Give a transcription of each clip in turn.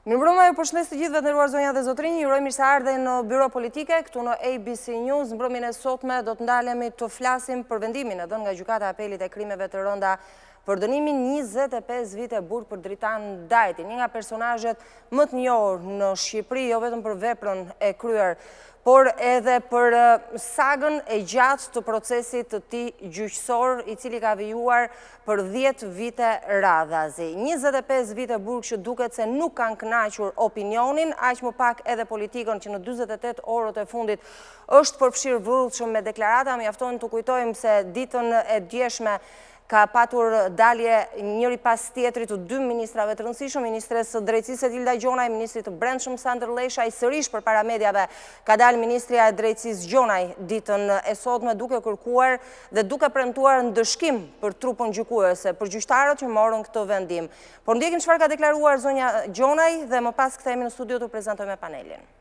Mirëmbrëma, ju përshëndes të gjithëve të nderuar zonja dhe zotrinj, ju uroj mirëseardhje në Byro Politike, këtu në ABC News. Mbrëmjen e sotme do të ndalemi të flasim për vendimin e dhënë nga Gjykata e Apelit e Krimeve të Rënda për dënimin 25 vite burg për Dritan Dajtin, një nga personazhet më të njohur në Shqipëri, jo vetëm për veprën e kryer, por edhe për sagën e gjatë të procesit të tij gjyqësor, i cili ka vijuar për 10 vite radhazi. 25 vite burg që duket se nuk kanë kënaqur opinionin, aq më pak edhe politikën që në 48 orët e fundit është përfshirë vullshëm me deklarata. Mjafton të kujtojmë se ditën e djeshme ka patur dalje njëri pas tjetrit të dy ministrave të rëndësishëm, ministres së drejtësisë Ceshtja Gjona, ministri të brendshëm Sandërlesha, i sërish për para medjave ka dalë ministria e drejtësisë Gjonaj ditën e sotme duke kërkuar dhe duke premtuar ndëshkim për trupën gjykuese, për gjyqtarët që morën këtë vendim. Por ndjekim çfarë ka deklaruar zonja Gjonaj dhe më pas kthehemi në studio të prezantojmë panelin.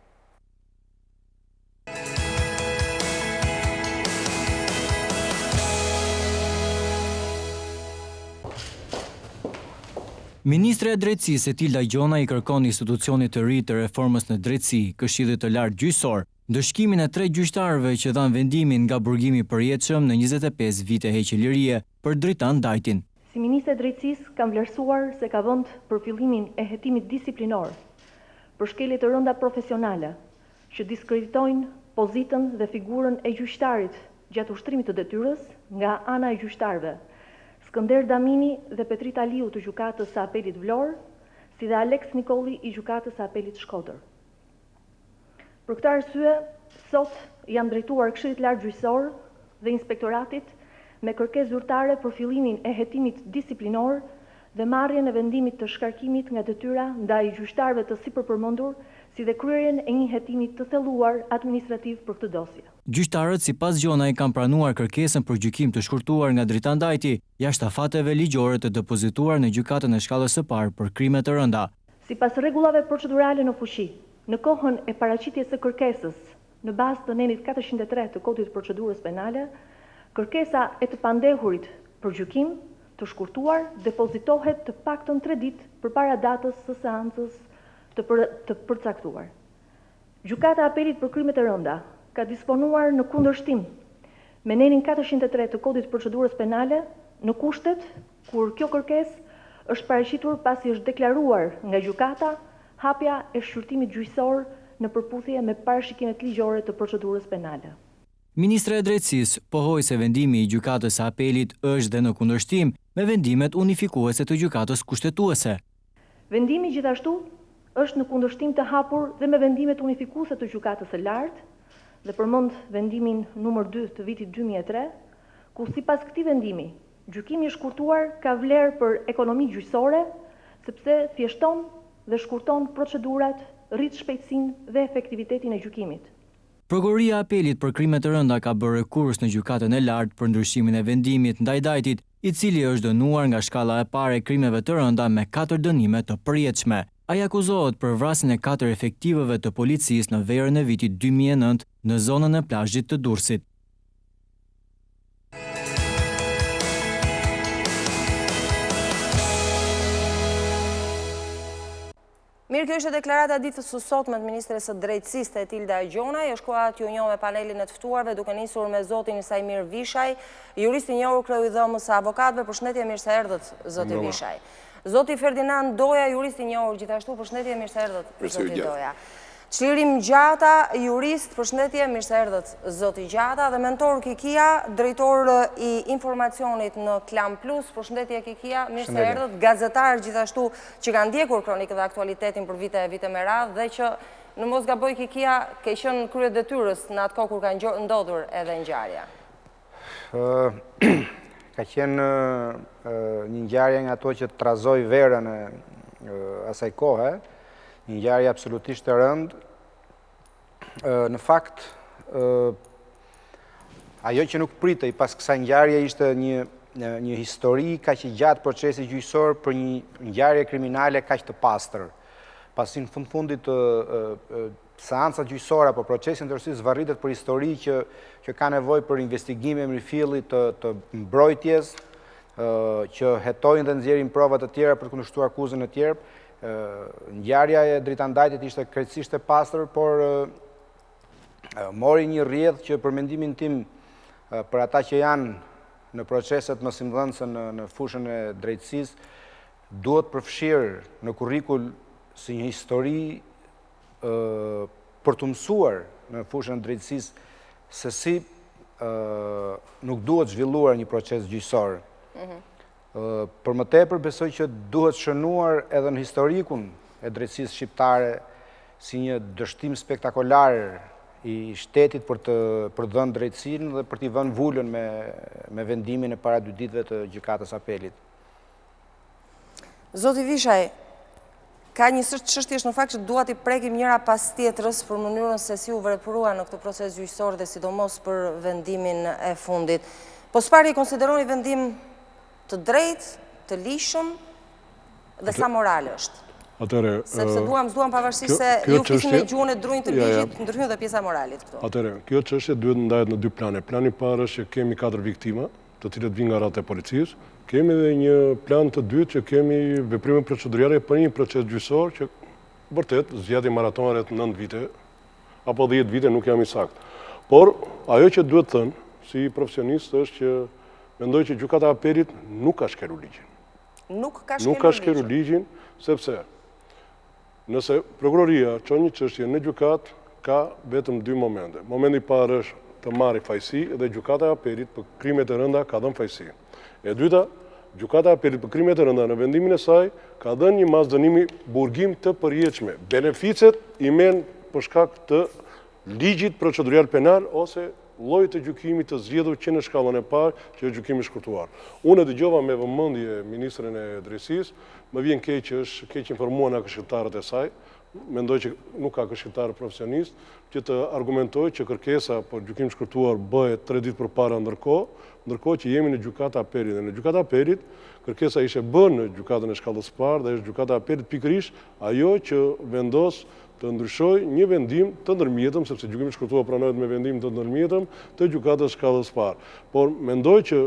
Ministre e Drejtësisë Ceshtja Gjona i kërkon institucionit të ri të reformës në drejtësi, Këshillit të Lartë Gjyqësor, ndëshkimin e 3 gjyqtarëve që dhanë vendimin nga burgimi përjetshëm në 25 vite heqëlirie për Dritan Dajtin. Si Ministre e Drejtësisë kam vlerësuar se ka vënd për fillimin e hetimit disiplinor për shkelje të rënda profesionale që diskreditojnë pozitën dhe figurën e gjyqtarit gjatë ushtrimit të detyrës nga ana e gjyqtarëve Skënder Damini dhe Petrita Liu të Gjykatës së Apelit Vlorë, si dhe Alex Nikolli i Gjykatës së Apelit Shkodër. Për këtë arsye, sot jam drejtuar Këshillit Lartë Gjyqësor dhe Inspektoratit me kërkesë zyrtare për fillimin e hetimit disiplinor dhe marrjen e vendimit të shkarkimit nga detyra ndaj gjyqtarëve të sipërpërmendur, si dhe kryerjen e një hetimi të thelluar administrativ për këtë dosje. Gjyqtarët sipas Gjonaj kanë pranuar kërkesën për gjykim të shkurtuar nga Dritan Dajti, jashtë afateve ligjore të depozituar në Gjykatën e shkallës së parë për krime të rënda. Sipas rregullave procedurale në fuqi, në kohën e paraqitjes së kërkesës në bazë të nenit 403 të Kodit të Procedurës Penale, kërkesa e të pandehurit për gjykim të shkurtuar depozitohet të paktën 3 ditë përpara datës së seancës të përcaktuar. Gjykata e Apelit për krime të rënda ka disponuar në kundërshtim me nenin 403 të Kodit të Procedurës Penale në kushtet kur kjo kërkesë është paraqitur pasi është deklaruar nga gjykata hapja e shqyrtimit gjyqësor në përputhje me parashikimet ligjore të procedurës penale. Ministre e Drejtësisë pohoi se vendimi i Gjykatës së Apelit është dhe në kundërshtim me vendimet unifikuese të Gjykatës kushtetuese. Vendimi gjithashtu është në kundërshtim të hapur dhe me vendimet unifikuese të Gjykatës së Lartë dhe përmend vendimin numër 2 të vitit 2003, ku sipas këtij vendimi, gjykimi i shkurtuar ka vlerë për ekonomi gjyqësore, sepse thjeshton dhe shkurton procedurat, rrit shpejtësinë dhe efektivitetin e gjykimit. Prokuroria e Apelit për krime të rënda ka bërë rekurs në Gjykatën e Lartë për ndryshimin e vendimit ndaj Dajtit, i cili është dënuar nga shkalla e parë e krimeve të rënda me 4 dënime të përjetshme. Ai akuzohet për vrasjen e 4 efektivëve të policisë në verën e vitit 2009 në zonën e plazhit të Durrësit. Mirë, kjo ishte deklarata ditës së sotme të ministres së drejtësisë Ceshtja Gjonaj. Është koha t'ju njohë me panelin e të ftuarve, duke nisur me zotin Saimir Vishaj, jurist i njohur kreu i dhomës së avokatëve. Përshëndetje, mirë se erdhët, zoti Vishaj. Zoti Ferdinand Doja, jurist i njohur gjithashtu, përshëndetje, mirë se erdhët, zoti Doja. Çlirim Gjata, jurist, përshëndetje, mirë se erdhët, zoti Gjata, dhe mentor Kikia, drejtor i informacionit në Klan Plus, përshëndetje Kikia, mirë se erdhët, gazetar gjithashtu që kanë ndjekur kronikën dhe aktualitetin për vite me radhë dhe që në mos gaboj Kikia ke qenë krye detyrës në atë kohë kur ka ndodhur edhe ngjarja. Ka qenë një ngjarje nga ato që trazoi verën e asaj kohe, një ngjarje absolutisht e rëndë. Në fakt, ajo që nuk pritej pas kësaj ngjarje ishte një histori kaq e gjatë procesi gjyqësor për një ngjarje kriminale kaq të pastër. Pasi në fundit seancat gjyqësore apo procesin tërësisht varritet për histori që ka nevojë për investigime mrifilli të mbrojtjes, që hetojnë dhe nxjerrin prova të tjera për të kundërshtuar akuzën e tjerë. ngjarja e Dritan Dajtit ishte krejtësisht e pastër, por mori një rrjedh që për mendimin tim për ata që janë në proceset mësimdhënëse në fushën e drejtësisë, duhet përfshirë në kurrikull si një histori për të mësuar në fushën e drejtësisë se si nuk duhet zhvilluar një proces gjyqësor. Për më tepër besoj që duhet shënuar edhe në historikun e drejtësisë shqiptare si një dështim spektakolar i shtetit për të dhënë drejtësinë dhe për t'i vënë vulën me vendimin e para 2 ditëve të gjykatës Apelit. Zoti Vishaj, ka një çështje në fakt që dua t'i prekim njëra pas tjetrës për mënyrën se si u veprua në këtë proces gjyqësor dhe sidomos për vendimin e fundit. Po s'pari i konsideroni vendim të drejtë, të lishëm dhe sa moral është? Sepse duam pavarësisht se ju fisin me gjuhën e drujnë të ligjit, ndërhyn dhe pjesa moralit këtu. Atëre, kjo çështje duhet ndahet në 2 plane. Plani i parë është që kemi 4 viktima, të cilët vinë nga rreth e policisë. Kemi edhe një plan të dytë që kemi veprime procedurale për një proces gjyqësor që vërtet zgjati maraton rreth 9 vite apo 10 vite, nuk jam i saktë. Por ajo që duhet thënë si profesionist është që mendoj që gjykata e Apelit nuk ka shkelur ligjin. Nuk ka shkelur ligjin, sepse nëse prokuroria çon një çështje në gjykatë, ka vetëm 2 momente. Momenti i parë është të marrë fajsi dhe gjykata e Apelit për krimet e rënda ka dhënë fajsi. E dyta, gjykata e Apelit për krimet e rënda në vendimin e saj ka dhënë një masdënimi burgim të përjetshme. Beneficet i merren për shkak të ligjit procedural penal ose llojit të gjykimit të zgjedhur që në shkallën e parë, që është gjykimi shkurtuar. Unë dëgjova me vëmendje ministrin e drejtësisë, më vjen keq që është keq informuar nga këshilltarët e saj. Mendoj që nuk ka këshilltar profesionist që të argumentojë që kërkesa për gjykim shkurtuar bëhet 3 ditë përpara ndërkohë që jemi në gjykata Apelit. Në gjykata Apelit kërkesa ishte bërë në gjykatën e shkallës së parë dhe është gjykata Apelit pikërisht ajo që vendos të ndryshoj një vendim të ndërmjetëm, sepse gjykimi shkurtuar pranohet me vendim të ndërmjetëm të gjykatës shkallës së parë. Por mendoj që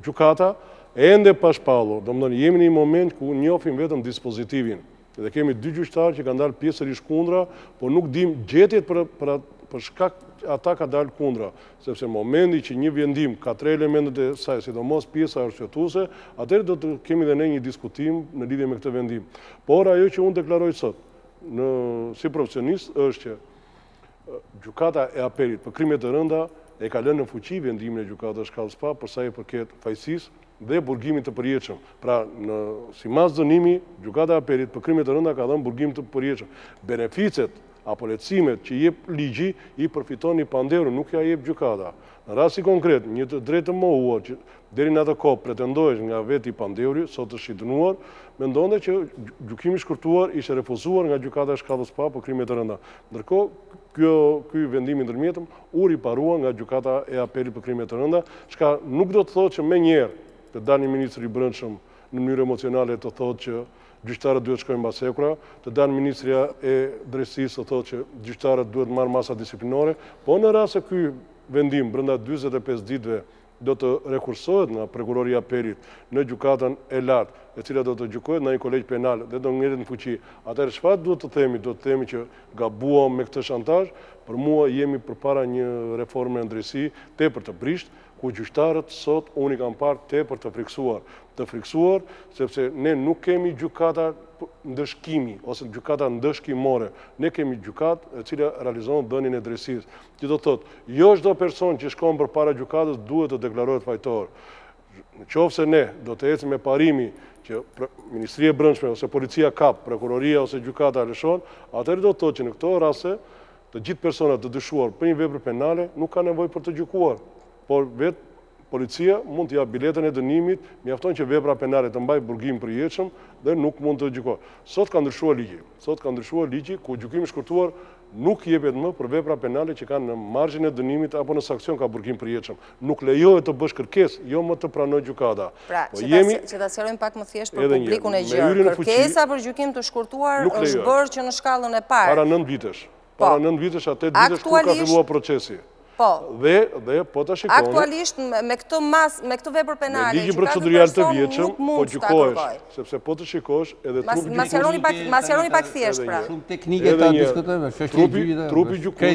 gjykata ende pa shpallur, domethënë jemi në një moment ku njohim vetëm dispozitivin. Dhe kemi 2 gjyqtarë që kanë dalë pjesërisht kundra, por nuk dim gjetjet për shkak ata ka dalë kundra, sepse momenti që një vendim ka 3 elementet e saj, sidomos pjesa arsyetuese, atëherë do të kemi dhe ne një diskutim në lidhje me këtë vendim. Por ajo që unë deklaroj sot, si profesionist, është që gjykata e Apelit për krimet të rënda e ka lënë në fuqi vendimin e gjykatës shkallës së parë për sa i përket fajsisë dhe burgimit të përjetshëm. Pra, si mas dënimi, gjykata e Apelit për krimet të rënda ka dhënë burgim të përjetshëm. Beneficet apo lehtësimet që jep ligji i përfiton i panderu, nuk ja jep gjykata. Në rasti konkret, një të drejtë të mohuar që deri në atë kohë pretendohesh nga veti i panderi, sot është i dënuar, mendonte që gjykimi shkurtuar ishte refuzuar nga gjykata e shkallës së parë për krimet të rënda. Ndërkohë, ky vendim i ndërmjetëm u riparua nga gjykata e Apelit për krimet të rënda, çka nuk do të thotë që menjëherë të dalë një ministri i brendshëm në mënyrë emocionale të thotë që gjyqtarët duhet shkojnë basekura, të dalë ministria e drejtësisë të thotë që gjyqtarët duhet marrë masa disiplinore, po në rast se ky vendim brenda 45 ditëve do të rekursohet nga prokuroria e Apelit në gjykatën e lartë, e cila do të gjykohet në një kolegj penal dhe do ngrihet në fuqi. Atëherë çfarë duhet të themi? Do të themi që gabuam me këtë shantazh. Për mua jemi përpara një reforme në drejtësi tepër të brisht, ku gjyqtarët sot unë i kam parë tepër të friksuar, sepse ne nuk kemi gjykata ndëshkimi ose gjykata ndëshkimore. Ne kemi gjykatë e cila realizon dhënien e drejtësisë. Që do thotë, jo çdo person që shkon përpara gjykatës duhet të deklarohet fajtor. Nëse ne do të ecim me parimi që Ministria e Brendshme ose Policia kap, prokuroria ose gjykata lëshon, atëherë do të thotë që në këto raste të gjithë personat të dyshuar për një vepër penale nuk ka nevojë për të gjykuar, por vetë policia mund të jap biletën e dënimit, mjafton që vepra penale të mbajë burgim përjetshëm dhe nuk mund të gjykohet. Sot ka ndryshuar ligji, ku gjykimi shkurtuar nuk jepet më për vepra penale që kanë në margjin e dënimit apo në saksion ka burgim përjetshëm. Nuk lejohet të bësh kërkesë, jo më të pranoj gjykata. Pra, që ta sqarojmë pak më thjesht për publikun e gjerë. Kërkesa për gjykim të shkurtuar është bërë që në shkallën e parë. Para 9 vitesh. Para 9 vitesh, 8 vitesh kur ka filluar procesi. Dhe po ta shikoni. Aktualisht me këtë vepër penale, ligjin procedurial të vjetshëm, po gjykohesh, sepse po të shikosh edhe Masjaroni pak thjesht pra. Shumë teknike ta diskutojmë,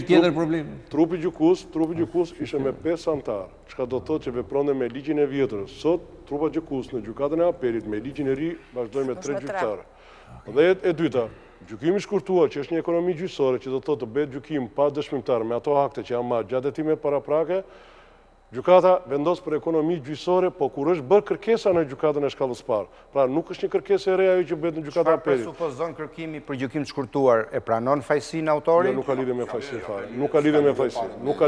tjetër problem. Trupi gjykus ishte me 5 antar, çka do të thotë që vepronte me ligjin e vjetër. Sot trupa gjykus në gjykatën e Apelit me ligjin e ri vazhdojnë me 3 gjyktarë. Dhe e dyta, gjykimi shkurtuar, që është një ekonomi gjyqësore, që do të thotë të bëhet gjykim pa dëshmimtar me ato akte që janë marrë gjatë hetimeve paraprake, gjykata vendos për ekonomi gjyqësore, po kur është bërë kërkesa në gjykatën e shkallës parë. Pra nuk është një kërkesë e re ajo që bëhet në gjykatën e Apelit. Çfarë presupozon kërkimi për gjykim të shkurtuar? E pranon fajsinë autori? Nuk ka lidhje me fajsi fare. Nuk ka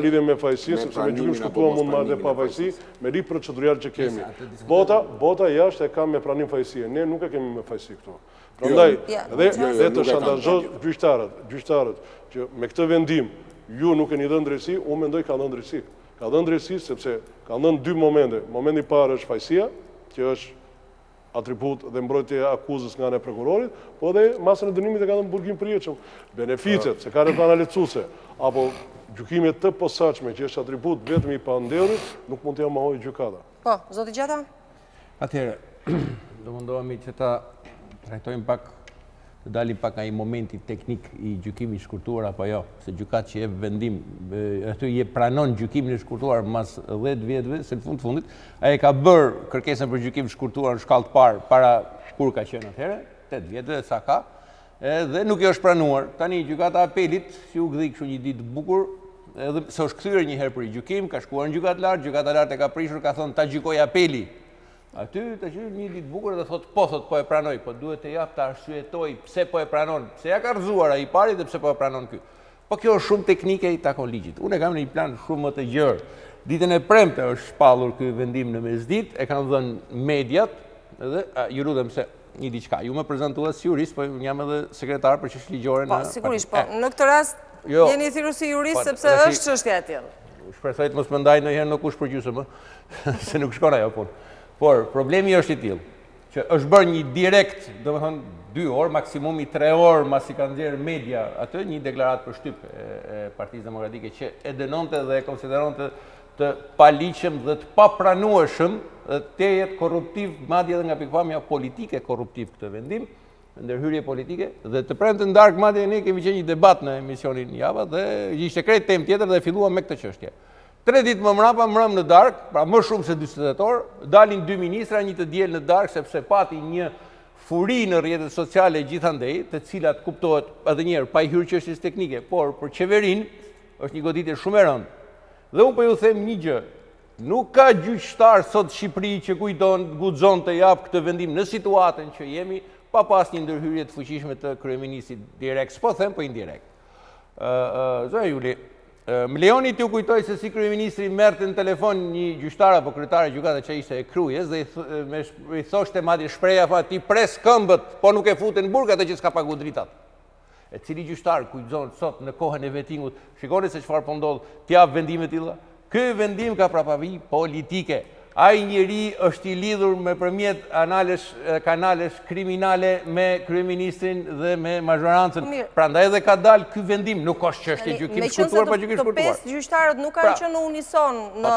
lidhje me fajsi, sepse me gjykim shkurtuar mund marrë dhe pa fajsi, me ri procedurial që kemi. Bota jashtë e ka me pranim fajsie. Ne nuk e kemi me fajsi këtu. Prandaj, dhe të shantazhoj gjyqtarët që me këtë vendim ju nuk keni dhënë drejtësi, unë mendoj ka dhënë drejtësi. Ka dhënë drejtësi sepse ka dhënë 2 momente. Momenti i parë është fajësia, që është atribut dhe mbrojtje e akuzës nga ana e prokurorit, po dhe masën e dënimit e ka dhënë burgim përjetshëm. Beneficet, se ka rrethana lehtësuese, apo gjykimet të posaçme që është atribut vetëm i pandehurit, nuk mund t'ja mohojë gjykata. Po, zoti Gjata? Atëherë, do mundohemi që ta trajtojmë pak, të dalim pak nga i momenti teknik i gjykimit shkurtuar apo jo, se gjykatë që jep vendim, aty je pranon gjykimin e shkurtuar mas 10 vjetëve, se në fundit, ai ka bërë kërkesën për gjykim shkurtuar në shkallë të parë para kur ka qenë atëherë, 8 vjetëve sa ka, dhe nuk jo është pranuar. Tani gjykata Apelit, si u gdhi kështu një ditë bukur, edhe se është kthyer një herë për gjykim, ka shkuar në gjykatë lart e ka prishur, ka thonë ta gjykoj Apeli. Aty të që një ditë bukur dhe po e pranoj, po duhet të jap të arsyetoj pse po e pranon, pse ja ka rrëzuar ai i pari dhe pse po e pranon ky. Po kjo është shumë teknike i takon ligjit. Unë kam një plan shumë më të gjerë. Ditën e premte është shpallur ky vendim në mesditë, e kanë dhënë mediat dhe ju lutem se një diçka. Ju më prezantua si jurist, po jam edhe sekretar për çështje ligjore në. Po, sigurisht, po. Në këtë rast jeni thirrur si jurist sepse është çështja e tillë. Shpresoj të mos më ndaj ndonjëherë në kush përgjysmë, se nuk shkon ajo punë. Por, problemi është i tillë, që është bërë një direkt, domethënë 2 orë, maksimumi 3 orë, masi kanë nxjerrë media atë, një deklaratë për shtyp e Partisë Demokratike që e dënonte dhe e konsideronte të paligjshëm dhe të papranueshëm, dhe të jetë korruptiv, madje edhe nga pikpamja politike korruptiv këtë vendim, ndërhyrje politike, dhe të premten darkë, madje ne kemi qenë një debat në emisionin Java dhe ishte krejt temë tjetër dhe filluam me këtë çështje. 3 ditë më mrapa, mbrëm në darkë, pra më shumë se 48 orë, dalin 2 ministra, një të diel në darkë, sepse pati një furi në rrjetet sociale gjithandej, të cilat kuptohet edhe njerë pa i hyrë çështjes teknike, por për qeverinë është një goditje shumë e rëndë. Dhe unë po ju them një gjë, nuk ka gjyqtar sot Shqipëri që guxon të jap këtë vendim në situatën që jemi, pa pas një ndërhyrje të fuqishme të kryeministit direkt, s'po them po indirekt. Zoja Juli, më lejoni t'ju kujtoj se si kryeministri merrte në telefon një gjyqtar apo kryetare gjykate që ishte e Krujës dhe i thoshte madje shpreha ti pres këmbët, po nuk e futen në burg atë që s'ka pagu dritat. E cili gjyqtar kujton sot në kohën e vetingut, shikoni se çfarë po ndodh, t'jap vendime të tilla. Ky vendim ka prapavi politike. Ai njeri është i lidhur me përmjet kanalesh kriminale me kryeministrin dhe me mazhorancën. Prandaj edhe ka dalë ky vendim, nuk është çështje gjykim shkurtuar pa gjykim shkurtuar. Të 5 gjyqtarët nuk kanë qenë në unison në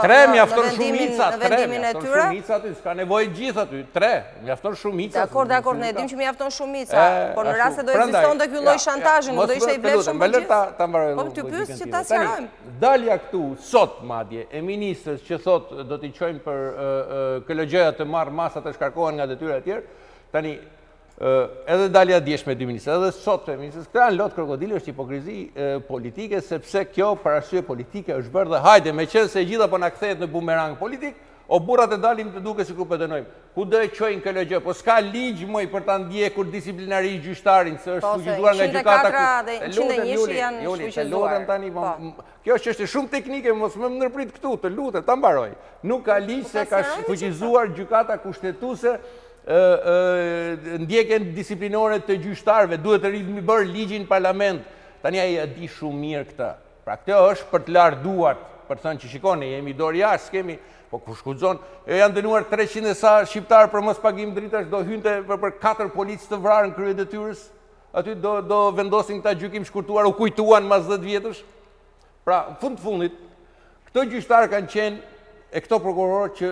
vendimin e tyre. Shumica aty, s'ka nevojë gjithë aty, 3, mjafton shumica. Dakor, ne e dim që mjafton shumica, por në rast se do ekzistonte ky lloj shantazhi, nuk do ishte i vlefshëm për gjithë. Po ty pyes që ta sqarojmë. Dalja këtu sot madje e ministrës që thotë do t'i çojmë për KLG-ja të marrë masat të shkarkohen nga detyra e tjerë, tani edhe dalja djeshme 2 ministrë, edhe sot të ministrës, këta në lot krokodili është hipokrizi politike, sepse kjo për arsye politike është bërë dhe hajde, me qenë se gjitha po na kthehet në bumerang politik, o burrat e dalim të duke si ku po dënojmë. Ku do e çojnë KLG, po s'ka ligj moj për ta ndjekur disiplinarisht gjyqtarin, se është fuqizuar nga gjykata. Lutem tani, kjo është çështje shumë teknike, mos më ndërprit këtu, të lutem, ta mbaroj. Nuk ka ligj se ka fuqizuar gjykata kushtetuese ndjekjen disiplinore të gjyqtarëve, duhet të rritmi bërë ligjin parlament. Tani ai e di shumë mirë këtë. Pra kjo është për të larë duart, për të thënë që shikoni, jemi dorë jashtë, s'kemi. Po kush guxon, janë dënuar 300 e sa shqiptar për mos pagim dritash, do hynte për 4 policë të vrarë në krye detyrës. Aty do vendosin këta gjykim shkurtuar, u kujtuan mas 10 vjetësh. Pra, fundit, Këto gjyqtarë kanë qenë e këto prokurorë që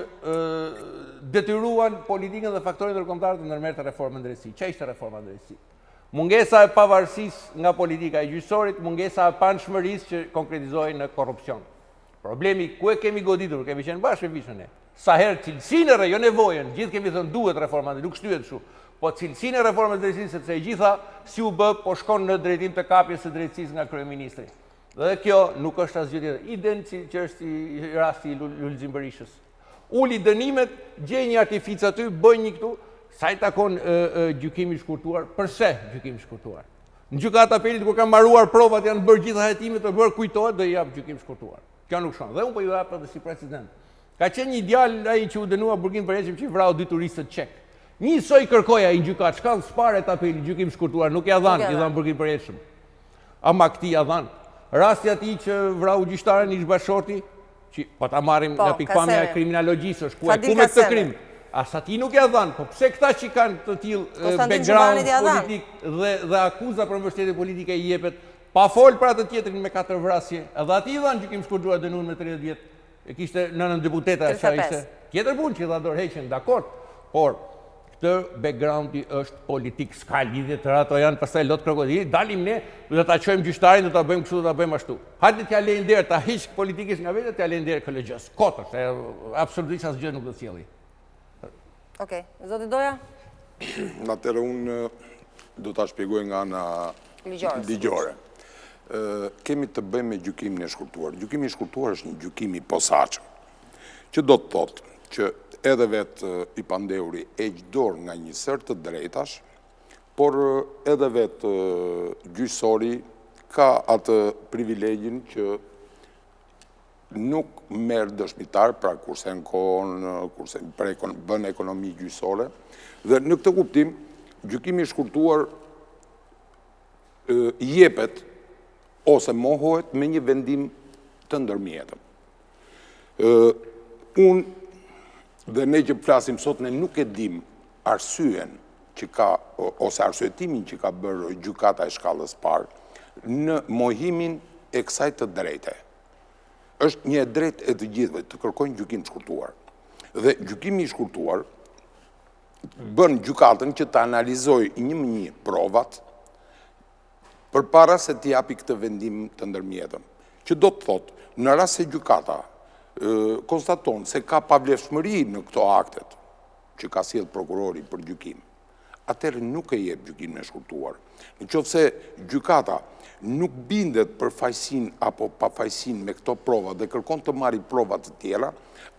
detyruan politikën dhe faktorin ndërkombëtar të ndërmerrte reformën drejtësi. Çfarë ishte reforma drejtësi? Mungesa e pavarësisë nga politika e gjyqësorit, mungesa e panshmërisë që konkretizohej në korrupsion. Problemi ku e kemi goditur, kemi qenë bashkë me vishën e. Sa herë cilësinë jo nevojën, gjithë kemi thënë duhet reforma, nuk shtyhet kështu. Po cilësinë e reformës drejtësisë, sepse e gjitha si u bë, po shkon në drejtim të kapjes së drejtësisë nga kryeministri. Dhe kjo nuk është asgjë tjetër. Identik që është i rasti i Lulzim Berishës. Uli dënimet, gjej një artific aty, bëj një këtu, sa i takon gjykimi shkurtuar, përse gjykimi shkurtuar? Në gjykata Apelit, kur kanë mbaruar provat, janë bërë gjitha hetimet, të bërë kujtohet dhe i jap gjykim shkurtuar. Kjo nuk shkon. Dhe unë po ju jap edhe si president. Ka qenë një djalë ai që u dënua burgin përheqëm që i vrau 2 turistët çek. Njësoj kërkoja i gjykat, shkallë sparet Apelit, gjykim shkurtuar, nuk ja dhanë, i dhanë burgin përheqëm. Ama këti ja dhanë. Rasti ati që vrau gjyqtaren ish bashorti, që po ta marrim nga pikpamja e kriminologjisë, është ku me këtë krim. As ati nuk ja dhanë, po pse këta që kanë të tillë background politik dhe akuza për mbështetje politike i jepet, pa fol për atë tjetrin me 4 vrasje, edhe ati i dhanë gjykim shkurtuar dënuar me 30 vjet. E kishte nënën deputeta që ishte tjetër punë që i dha dorëheqjen, dakord, por këtë backgroundi është politik, s'ka lidhje të ato janë pastaj lot krokodili, dalim ne, do ta çojmë gjyqtarin, do ta bëjmë kështu, do ta bëjmë ashtu. Hajde t'ja lejnë derë, ta hiq politikisht nga vetë, t'ja lejnë derë KLG-s. Kotër, absolutisht asgjë nuk do sjellë. Okej, zoti Doja? Atëherë unë do ta shpjegoj nga ana ligjore. Kemi të bëjmë me gjykimin e shkurtuar. Gjykimi i shkurtuar është një gjykim i posaçëm, që do të thotë që edhe vetë i pandeuri e dorë nga një sër të drejtash, por edhe vetë gjyqësori ka atë privilegjin që nuk merr dëshmitar, pra kurse në kohën, kurse bën ekonomi gjyqësore, dhe në këtë kuptim, gjykimi i shkurtuar jepet ose mohohet me një vendim të ndërmjetëm. Unë dhe ne që flasim sot, ne nuk e dim arsyen që ka, ose arsyetimin që ka bërë gjykata e shkallës parë në mohimin e kësaj të drejte. Është një drejt e të gjithëve të kërkojnë gjykim shkurtuar. Dhe gjykimi i shkurtuar bën gjykatën që të analizojë një provat përpara se t'i japi këtë vendim të ndërmjetëm. Që do të thotë, në rast se gjykata konstaton se ka pavlefshmëri në këto aktet që ka sjell prokurori për gjykim, atëherë nuk e jep gjykimin e shkurtuar. Nëse gjykata nuk bindet për fajsin apo pafajsin me këto prova dhe kërkon të marrë prova të tjera,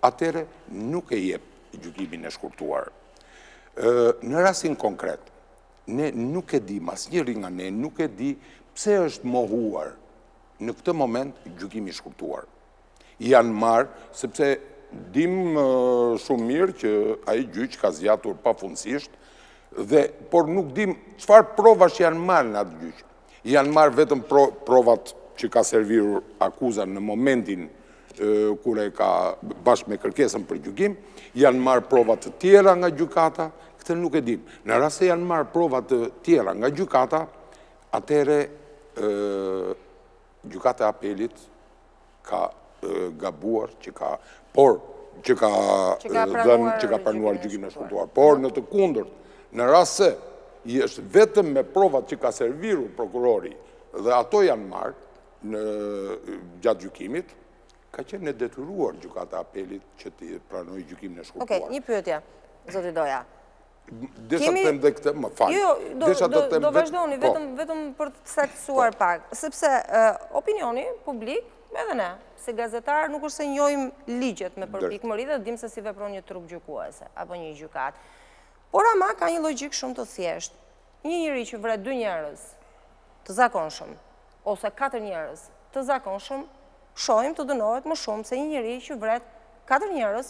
atëherë nuk e jep gjykimin e shkurtuar. Në rastin konkret, ne nuk e dim, asnjëri nga ne nuk e di pse është mohuar në këtë moment gjykimi i shkurtuar. Janë marë, sepse dim shumë mirë që ai gjyq ka zgjatur pafundësisht, por nuk dim çfarë provash janë marë në atë gjyq. Janë marë vetëm provat që ka servir akuza në momentin kur e ka bashkë me kërkesën për gjykim, janë marë provat të tjera nga gjykata, këtë nuk e dim. Në rast se janë marë provat të tjera nga gjykata, atëherë gjykata e Apelit ka gabuar që ka pranuar gjykimin e shkurtuar. Por në të kundërt, në rast se është vetëm me provat që ka serviru prokurori dhe ato janë marrë në gjatë gjykimit, ka qenë e detyruar gjykata e Apelit që të pranojë gjykimin e shkurtuar. Okej, një pyetje, zoti Doja. Desha të them dhe këtë, më falë. Jo, do vazhdoni, vetëm për të saktësuar pak, sepse opinioni publik, edhe ne, si gazetar, nuk është se njohim ligjet me përpikmëri dhe dim se si vepron një trup gjykuese, apo një gjykat. Por ama ka një logjik shumë të thjeshtë. Një njeri që vret 2 njerëz të zakonshëm, ose 4 njerëz të zakonshëm, shohim të dënohet më shumë se një njeri që vret 4 njerëz,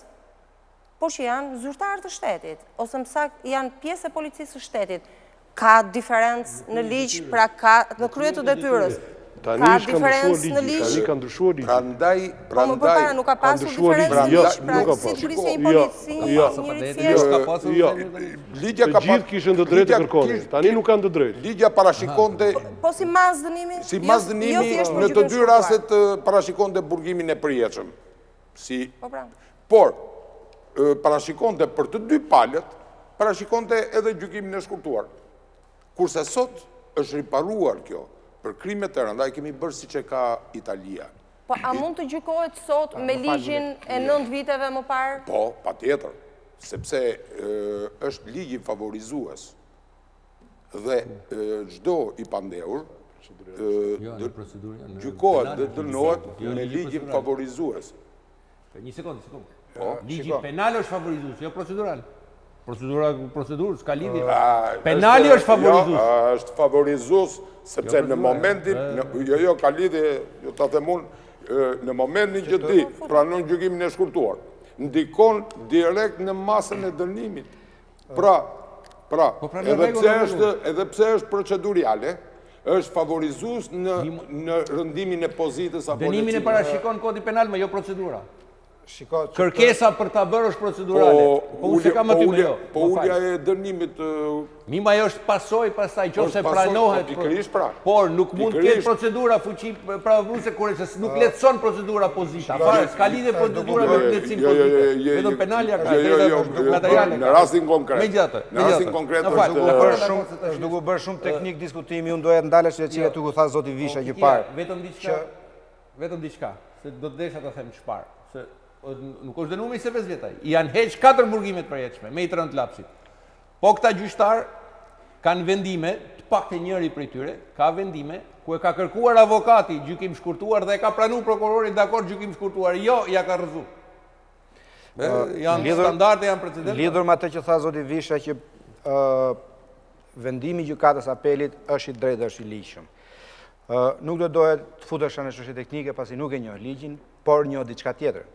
por që janë zyrtarë të shtetit, ose më saktë janë pjesë e policisë së shtetit. Ka diferencë në ligj, pra ka në krye të detyrës. Tani Ka s'ka ndryshuar diferencë në ligji, ligj? tani ka ndryshuar ligji. Po më përpara nuk ka pasur diferencë në ligj, pra si prisnin polici, njëri thjesht. Të gjithë kishin të drejtë të kërkonin, tani nuk kanë të drejtë. Ligja parashikonte... Po si mas dënimi? Si mas dënimi, në të dy rastet parashikonte burgimin e përjetshëm. Por, parashikonte për të dy palët, parashikonte edhe gjykimin e shkurtuar. Kurse sot është riparuar kjo, për krimet të rënda, i kemi bërë si që ka Italia. Po, a mund të gjykohet sot me ligjin e 9 viteve më parë? Po, pa tjetër, sepse është ligji favorizues dhe gjdo i pandehur gjykohet dhe dënohet me ligjin favorizues. Një sekundë. Ligji penal është favorizues, jo procedural. Procedurë, s'ka lidhje. Penali është favorizues. Është favorizues, sepse në momentin, jo ka lidhje, jo ta themun, në momentin që ti pranon gjykimin e shkurtuar, ndikon direkt në masën e dënimit. Pra, edhe pse është procedurale, është favorizues në rëndimin e pozitës apo dënimin e parashikon kodi penal, me jo procedura. Kërkesa për ta bërë është procedurale. Po ulja e dënimit... Mima jo është pasoj, pastaj qofse pranohet. Por nuk mund të ketë procedura fuqi pravëvruese kur nuk lehtëson procedura pozita. S'ka lidhje procedura me lehtësim pozita. Vetëm penalja ka materiale. Në rastin konkret është duke bërë shumë teknik diskutimi, unë doja të ndalesh e cilët u tha zoti Visha që parë. Vetëm diçka, se do të desha të them çfarë. Nuk është dënuar me 25 vjetaj. Janë heq 4 burgimet përjetshme, me i të rënd lapsit. Po këta gjyqtar kanë vendime, të pakte njëri prej tyre, ka vendime ku e ka kërkuar avokati gjykim shkurtuar dhe e ka pranuar prokurori dakord gjykim shkurtuar. Jo, ja ka rrëzu. Janë standarde, janë precedente. Lidhur me atë që tha zoti Visha që vendimi i gjykatës Apelit është i drejtë, është i ligjshëm. Nuk do dohet të futesha në çështje teknike pasi nuk e njoh ligjin, por njoh diçka tjetër.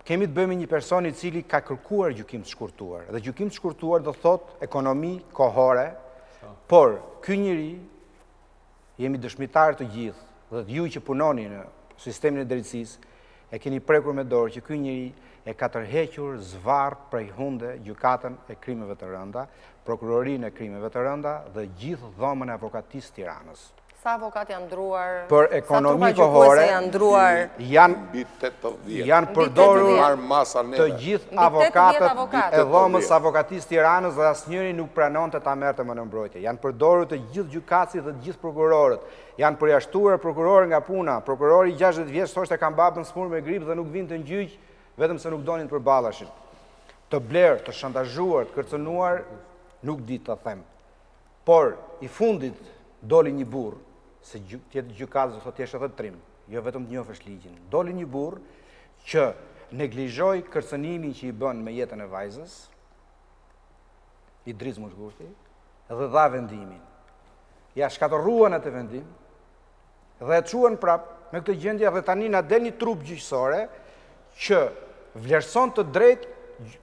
Kemi të bëjmë një person i cili ka kërkuar gjykim të shkurtuar. Dhe gjykim të shkurtuar do thot ekonomi kohore, por ky njeri, jemi dëshmitar të gjithë, dhe ju që punoni në sistemin e drejtësisë, e keni prekur me dorë që ky njeri e ka tërhequr zvarr prej hunde gjykatën e krimeve të rënda, prokurorinë e krimeve të rënda dhe gjithë dhomën e avokatisë Tiranës. Sa avokat janë ndruar, për ekonomi kohore, janë përdorur të gjithë avokatët e dhomës avokatisë Tiranës dhe asnjëri nuk pranonte ta merrte më në mbrojtje. Janë përdorur të gjithë gjykatësit dhe të gjithë prokurorët. Janë përjashtuar prokurorë nga puna. Prokurori 60 vjeç thoshte kam babën smur me grip dhe nuk vinte në gjyq vetëm se nuk donin të përballashin. Të blerë, të shantazhuar, të kërcënuar, nuk di të them. Por i fundit doli një burr, se tjetë gjykatës do thotë edhe trim, jo vetëm të njohësh ligjin. Doli një burr që neglizhoi kërcënimin që i bën me jetën e vajzës, i drizmë Shkurti, dhe dha vendimin. Ja shkatërruan atë vendim dhe e çuan prap me këtë gjendje dhe tani na del një trup gjyqësore që vlerëson të drejtë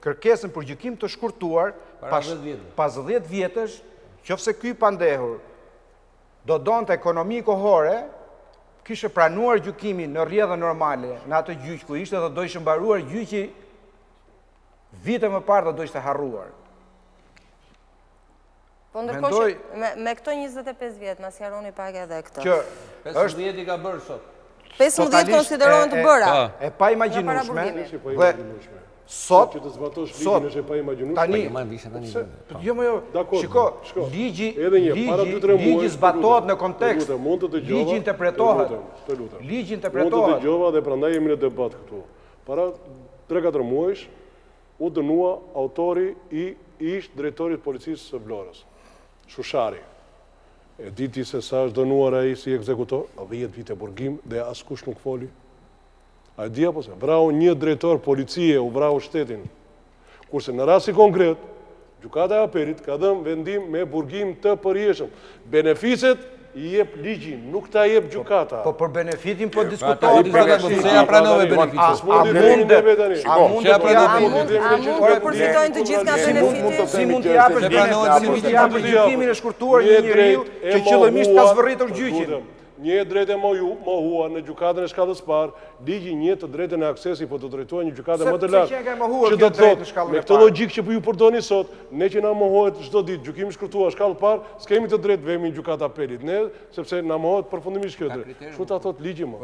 kërkesën për gjykim të shkurtuar pas 10 vjetësh, qofse ky pandehur do donte ekonomi kohore, kishte pranuar gjykimin në rrjedhën normale, në atë gjyq ku ishte dhe do ishte mbaruar gjyqi vite më parë dhe do ishte harruar. Po ndërkohë që me këto 25 vjet, ma sqaroni pak edhe këtë. 15 i ka bërë sot. 15 konsiderohen të bëra. E pa imagjinueshme. Dhe sot, tani, shiko, ligji zbatohet në kontekst, ligji interpretohet. Mund të dëgjova dhe prandaj jemi në debat këtu. Para 3-4 muajsh, u dënua autori i ish drejtorit policisë së Vlorës, Shushari. E diti se sa është dënuar ai si ekzekutor, 10 vite burgim dhe askush nuk foli. A e di apo se? Vrau një drejtor policie, u vrau shtetin. Kurse në rasti konkret, Gjykata e Apelit ka dhënë vendim me burgim të përjeshëm. Beneficet i jep ligjin, nuk ta jep gjykata. Po për benefitin po diskutojmë. Se ja pranove benefitin. A mund të përfitojnë të gjithë nga benefitin? Si mund të japësh gjykimin e shkurtuar një njeriu që qëllimisht ka zvarritur gjyqin? Një drejtë e mohua në gjykatën e shkallës parë, ligji një të drejtën e aksesi po të drejtuar një gjykatë më të lartë. Që do të thotë, me këtë logjikë që po ju përdoni sot, ne që na mohohet çdo ditë gjykimi shkurtuar shkallë parë, s'kemi të drejtë vemi në gjykatë apelit. Ne sepse na mohohet përfundimisht kjo drejtë. Kështu ta thotë ligji më.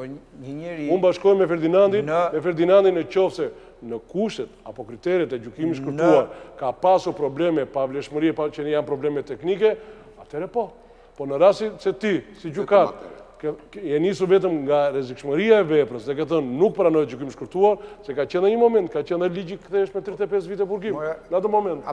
Unë bashkohem me Ferdinandin nëse në kushtet apo kriteret e gjykimit shkurtuar ka pasur probleme pa vlefshmëri, pa që janë probleme teknike, atëherë po. Po në rasti se ti, si gjykat, je nisur vetëm nga rrezikshmëria e veprës, dhe ke thënë nuk pranohet gjykim shkurtuar, se ka qenë një moment, ka qenë ligji kthehesh me 35 vite burgim. Në atë moment.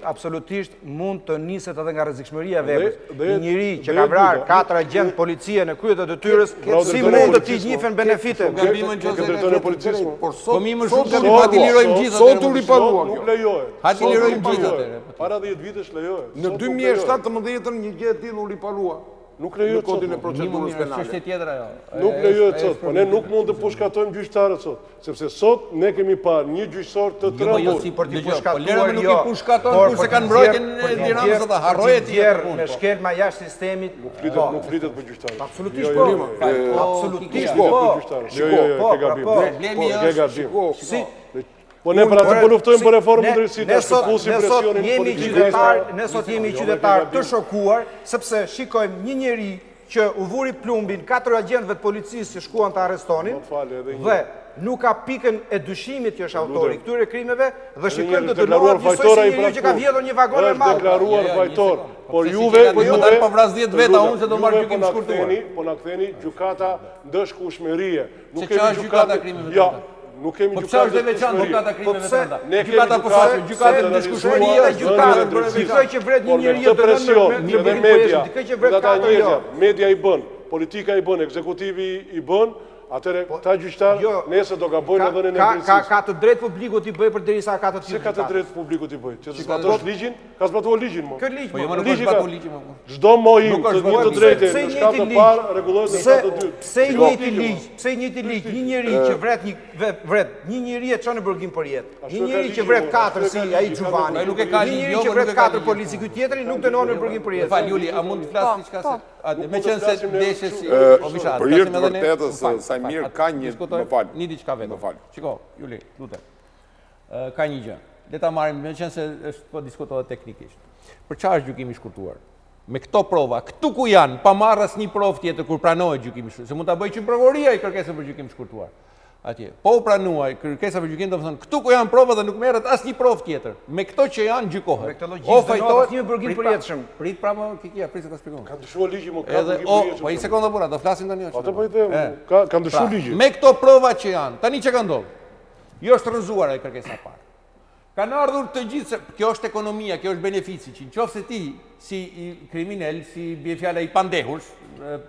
Absolutisht mund të niset edhe nga rrezikshmëria e veprës. Një njeri që ka vrarë 4 agent policie në krye të detyrës, si mund të t'i njihen benefitet? Drejtori i policisë. Po mi më shumë kemi hati lirojmë gjithë. Sot u ripalua. Nuk lejohet. Hati lirojmë gjithë. Para 10 vitesh lejohet. Në 2017 një gjë e tillë u ripalua. Nuk lejohet sot në procedurës penale. Çështje tjetër ajo. Nuk lejohet sot, po ne nuk mund të pushkatojmë gjyqtarët sot, sepse sot ne kemi parë një gjyqësor të trembur. Për t'i pushkatuar nuk i pushkatojnë kurse kanë mbrojtjen e Tiranës ata harroje tjetër me shkelma jashtë sistemit. Nuk flitet për gjyqtarët. Absolutisht po. Absolutisht po. Ke gabim. Po ne për atë po luftojmë për reformën e drejtësisë, ta shkëpusim presionin politik. Ne sot jemi qytetarë të shokuar, sepse shikojmë një njeri që u vuri plumbin 4 agjentëve të policisë që shkuan të arrestonin, dhe nuk ka pikën e dyshimit që është autori këtyre krimeve, dhe shikojmë të dënohet njësoj si njeriu që ka vjedhur një vagon e madh. Është deklaruar fajtor. Por juve do të vras 10 veta unë se do marr gjykim shkurtuar. Po na ktheni gjykata ndëshkueshmërie. Nuk kemi gjykata krimeve të tjera. Nuk kemi gjykata. Po çfarë është veçantë gjykata krimeve të tjera? Gjykata po sa gjykata e diskushmëria dhe gjykata dikë që vret një njeri të presion, edhe media. Media i bën, politika i bën, ekzekutivi i bën. Atëre, ta gjyqtar, nese do gabojnë në dhënien e drejtësisë. Ka të drejtë publiku t'i bëj për derisa ka të tillë. Se ka të drejtë publiku t'i bëj? Që të zbatosh ligjin? Ka zbatuar ligjin më. Kë ligj? Po jo më nuk ka zbatuar ligjin më. Çdo mohim të një të drejtë në shkallë të parë rregullohet në shkallë të dytë. Pse i njëjti ligj, një njeri që vret një njeri e çon në burgim për jetë. Një njeri që vret 4 si ai Xhuvani. Një njeri që vret 4 polici, ky tjetri nuk dënohet në burgim për jetë. Fal Juli, a mund të flas diçka se me qenë se deshe si Vishaj. Për hir të vërtetës, Saimir ka një një diçka vetëm. Shiko, Juli, lutem. Ka një gjë. Le ta marrim, me qenë se është po diskutohet teknikisht. Për çfarë është gjykimi shkurtuar? Me këto prova, këtu ku janë, pa marrë asnjë provë tjetër kur pranohet gjykimi shkurtuar. Se mund ta bëjë që prokuroria i kërkesën për gjykim shkurtuar. Atje. Po u pranuaj kërkesa për gjykim, do të thonë, këtu ku janë prova dhe nuk merret asnjë provë tjetër. Me këto që janë gjykohet. Me këtë logjikë do të një burgim përjetshëm. Prit pra më Kikia, prit se ta shpjegoj. Ka ndryshuar ligji më ka burgim përjetshëm. Po një sekondë burra, do flasim tani. Atë po i them, ka ndryshuar ligji. Me këto prova që janë, tani çka ka ndodhur? Jo është rrëzuar ai kërkesa e parë. Kanë ardhur të gjithë se kjo është ekonomia, kjo është benefici, që nëse ti si kriminal, si bie fjala i pandehur,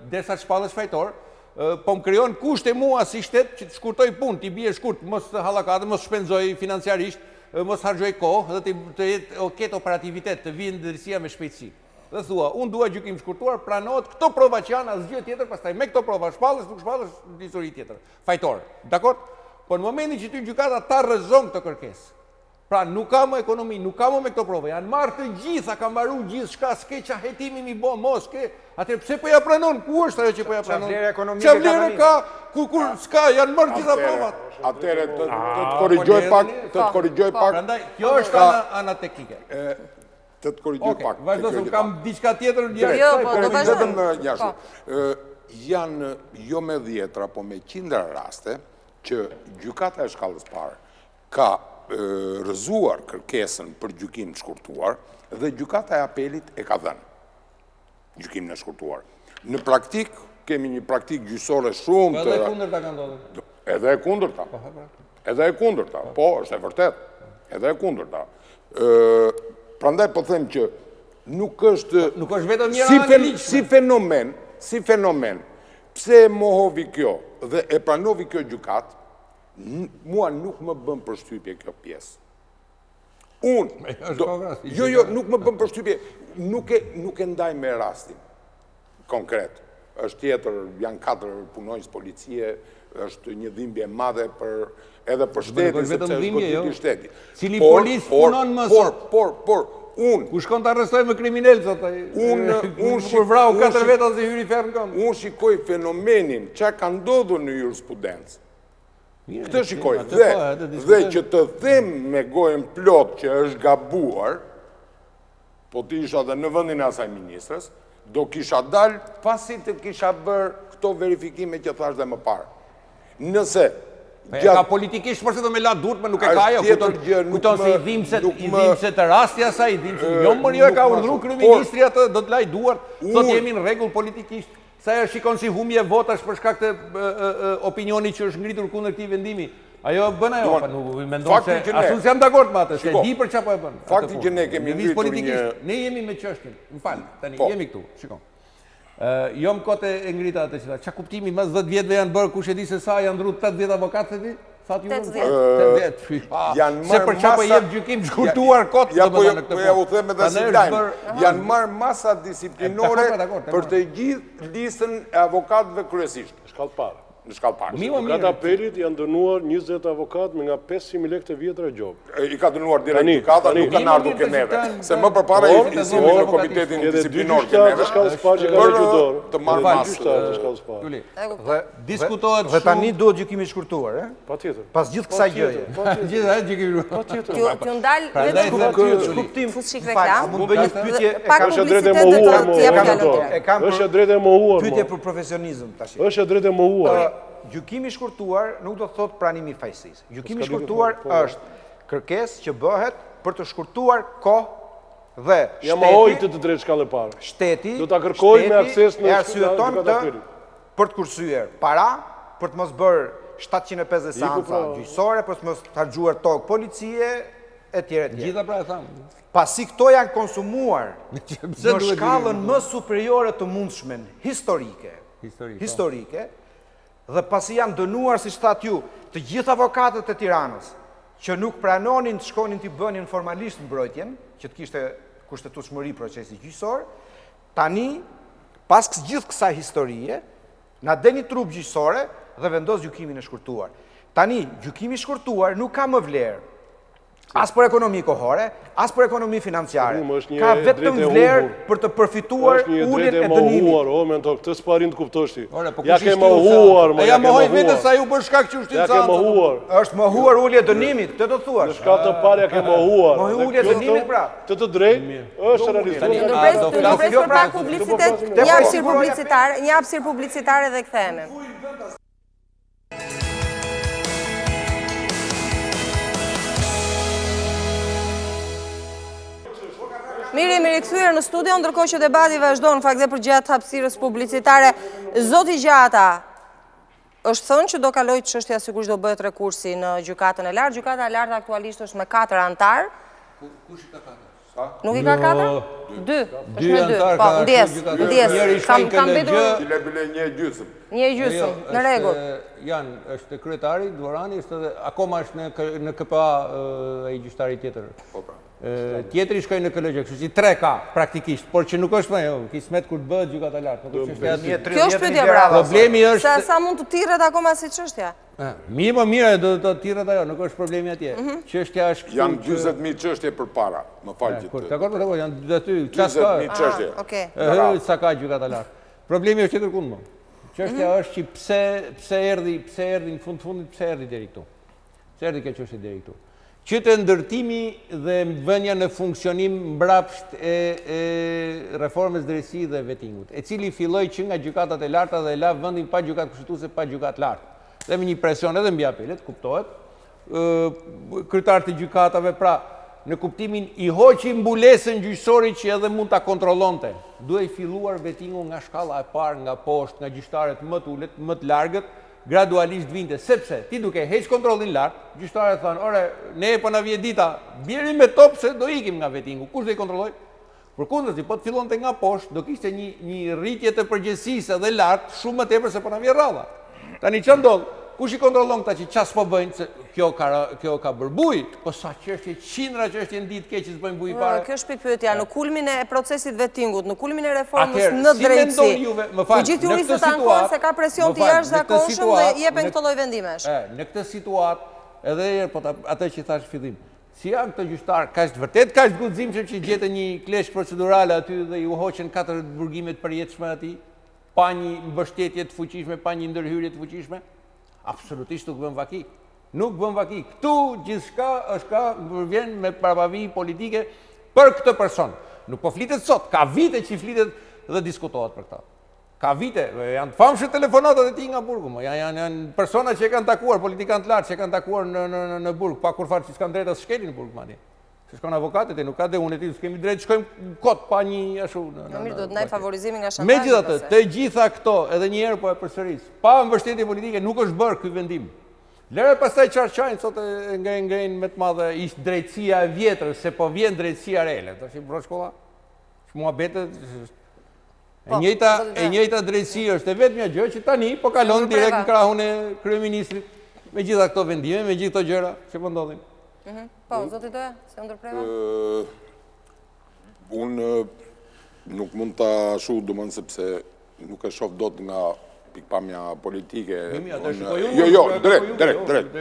derisa të shpallësh fajtor, po më krijon kushte mua si shtet që të shkurtoj punë, ti bie shkurt, mos hallakate, mos shpenzoj financiarisht, mos harxoj kohë, dhe të ketë operativitet, të vijë ndërsia me shpejtësi. Dhe thua, unë dua gjykim shkurtuar, pranohet këto prova që janë asgjë tjetër, pastaj me këto prova shpallësh, nuk shpallësh histori tjetër. Fajtor. Dakor? Po në momentin që ty gjykata ta rrezon këtë kërkesë, pra nuk ka më ekonomi, nuk ka më me këto prova, janë marrë të gjitha, ka mbaruar gjithçka, s'ke qa hetimin i bë, mos ke. Atëherë pse po ja pranon? Ku është ajo që po ja pranon? Çfarë vlerë ka? Kur s'ka, janë marrë gjitha provat. Atëherë të korrigjoj pak, Prandaj kjo është ana teknike. Të korrigjoj pak. Vazhdo se kam diçka tjetër Jo, po do vazhdojmë. Janë jo me 10, apo me qindra raste që gjykata e shkallës parë ka rrëzuar kërkesën për gjykim të shkurtuar dhe gjykata e apelit e ka dhënë gjykimin e shkurtuar. Në praktik, kemi një praktik gjyqësore shumë të... Edhe e kundërta ka ndodhur. Edhe e kundërta. Edhe e kundërta. Po, është e vërtet. Edhe e kundërta. Prandaj po them që nuk është... Nuk është vetëm një anë e ligjshme. Si fenomen, pse e mohovi kjo dhe e pranovi kjo gjykat, mua nuk më bën përshtypje kjo pjesë. Jo, nuk më bëm përshtypje, nuk e ndaj me rastin konkret. Është tjetër, janë 4 punonjës policie, është një dhimbje madhe edhe për shtetin, sepse është goditi shteti. Cili polis punon më sot? Por, unë... Ku shkon të arrestoj me kriminel, sot? Kur vrau 4 veta dhe hyri ferë në këmë. Unë shikoj fenomenin që ka ndodhur në jurisprudencë. Këtë shikoj. Dhe që të them me gojën plot që është gabuar, po ti isha dhe në vëndin e asaj ministrës, do kisha dalë pasi të kisha bërë këto verifikime që thash dhe më parë. Nëse... Ka politikisht përse do me la durt, më nuk e ka jo, kujton se i dhimse të rastja sa, i dhimse jo mërë jo e ka urdhru kryeministri atë, do të laj duart, thot jemi në regull politikisht, sa e shikon si humje votash për shkak të opinioni që është ngritur kundër këtij vendimi. Ajo bën ajo, pa nuk mendon se ashtu jam dakord me atë, se di për çfarë po e bën. Fakti që ne kemi ngritur një... Ne jemi me çështjen, më fal, tani jemi këtu, shikon. Jo më kote e ngrita atë që qa kuptimi mas 10 vjetëve janë bërë, kush e di se sa janë ndru 80 avokatë, se ti? 80. Se për qa po jep gjykim shkurtuar kotë të mëna në këtë po. Ja u theme dhe si dajmë. Janë marë masa disiplinore për të gjithë listën e avokatëve kryesisht. Shkallë parë. Në shkallë parë. Gjykata Apelit janë dënuar 20 avokatë me nga 500.000 lekë të vjetra gjobë. I ka dënuar direkt gjykata, nuk kanë ardhur ke neve. Se më përpara i simi në komitetin disiplinor ke neve. Për të marrë masë. Diskutohet dhe tani duhet gjykimi shkurtuar, e? Pa tjetër. Pas gjithë kësaj gjëje. Gjithë gjykimi shkurtuar. T'ju ndalë shkuptim fushik reklam. Mund bëj një pyetje, pak publicitet të jap fjalën. Është drejtë e mohuar. Pyetje për profesionizëm tash. Është drejtë e mohuar. Gjykimi shkurtuar nuk do të thotë pranimi i fajësisë. Gjykimi shkurtuar është kërkesë që bëhet për të shkurtuar kohë dhe ja mohoi të drejtë shkallë parë. Shteti do ta kërkojë me akses në arsyeton të për të kursyer para, për të mos bërë 750 seanca gjyqësore, për të mos harxhuar tokë policie etj. Gjitha pra e thamë. Pasi këto janë konsumuar në shkallën më superiore të mundshme historike, dhe pasi janë dënuar, si shtat ju, të gjithë avokatët e Tiranës, që nuk pranonin të shkonin të bënin formalisht mbrojtjen, që të kishte kushtetueshmëri procesi gjyqësor, tani, pas gjithë kësaj historie, na deni trup gjyqësore dhe vendos gjykimin e shkurtuar. Tani, gjykimi shkurtuar nuk ka më vlerë, as për ekonomi kohore, as për ekonomi financiare. Ka vetëm vlerë për të përfituar uljen e dënimit. Këtë s'parin të kuptoshti. Ja ke mohuar, ja mohoj vetë sa ju për shkak që ushtin sa. Ja ke mohuar. Është mohuar ulje dënimit, këtë do thuash. Në shkallë të parë ja ke mohuar. Mohu ulje dënimit pra. Të drejtë është realizuar. Ndërpres për pak publicitet, një hapësirë publicitare dhe kthehemi. Mirë, jemi rikthyer në studio, ndërkohë që debati vazhdon fakt dhe përgjatë hapësirës publicitare. Zoti Gjata, është thënë që do kaloj çështja sigurisht do bëhet rekursi në gjykatën e lartë. Gjykata e lartë aktualisht është me 4 antar. Kush i ka 4? Nuk i ka 4? 2. 2 antar. Po, ndjes. Kam mbetur një gjysmë. Një gjysmë, në rregull. Është kryetari, Dvorani, është edhe akoma është në KPA ai gjyqtari tjetër. Po pra. Tjetëri shkoj në KLG, kështu si 3 ka praktikisht, por që nuk është më kismet kur të bëhet gjykata lartë. Kjo është pyetja brava. Problemi është sa mund të thirret akoma si çështja. Mirë, më mirë do të thirret ajo, nuk është problemi atje. Çështja është këtu. Janë 40.000 çështje përpara, më fal gjithë. Dakor, janë aty, çfarë ka? 40.000 çështje. Okej. Sa ka gjykata lartë. Problemi është tjetër kund më. Çështja është që pse erdhi në fundit pse erdhi deri këtu. Pse erdhi kjo çështje deri këtu. Që të ndërtimi dhe vënia në funksionim mbrapsht e reformës drejtësi dhe vetingut, e cili filloi që nga gjykatat e larta dhe la vendin pa gjykatë kushtetuese, pa gjykatë lartë. Dhe me një presion edhe mbi Apelit, kuptohet, kryetarët e gjykatave, pra, në kuptimin i hoqi mbulesën gjyqësori që edhe mund ta kontrollonte. Duhej filluar vetingu nga shkalla e parë, nga poshtë, nga gjyqtarët më të ulët, më të largët, gradualisht vinte, sepse ti duke heq kontrollin lart, gjyqtarët thonë, ore, ne po na vjen dita, bjeri me top se do ikim nga vetingu. Kush do i kontrolloj? Përkundërzi, po të fillonte nga poshtë, do kishte një rritje të përgjegjësisë edhe lart, shumë më tepër se po na vjen rradha. Tani ç'a ndodh? kush i kontrollon këta që qas po bëjnë, se kjo ka bërë bujt, po sa çështje, qindra çështje në ditë keq që s'bëjnë bujë fare. Kjo është pikpyetja, në kulmin e procesit vettingut, në kulmin e reformës në drejtësi. Të gjithë juristët ankohen se ka presion të jashtëzakonshëm dhe jepen këto lloj vendimesh. Në këtë situatë, edhe atë që thash fillim, si janë këto gjyqtarë kaq vërtet kaq të guximshëm që gjetën një kleshë procedurale aty dhe ju hoqën 4 burgimet përjetshme aty, pa një mbështetje të fuqishme, pa një ndërhyrje të fuqishme? Absolutisht nuk bën vaki. Nuk bën vaki. Këtu gjithçka vjen me parapavi politike për këtë person. Nuk po flitet sot, ka vite që flitet dhe diskutohet për këtë. Ka vite, janë të famshëm telefonatat e tij nga burgu, janë persona që e kanë takuar, politikanë të lartë që e kanë takuar në burg, pa kur fare që s'kan drejt as shkelin në burg madje. Se shkon avokatët e nuk ka dhe unë e ti, s'kemi drejt shkojmë kot pa një ashtu. Mirë, do të ndaj favorizimi nga shantazhi. Megjithatë, të gjitha këto, edhe një herë po e përsëris, pa mbështetje politike nuk është bërë ky vendim. Lëre pastaj qarqajnë sot e ngrenë me të madhe ishte drejtësia e vjetër, se po vjen drejtësia reale. Tash bro shkolla. Muhabetet e njëjta drejtësi është e vetmja gjë që tani po kalon direkt në krahun e kryeministrit me gjitha këto vendime, me gjithë këto gjëra që po ndodhin. Po, zoti Doja, se ndërpreva? Unë nuk mund të ashu, domethënë sepse nuk e shoh dot nga pikpamja politike. Jo, drejt.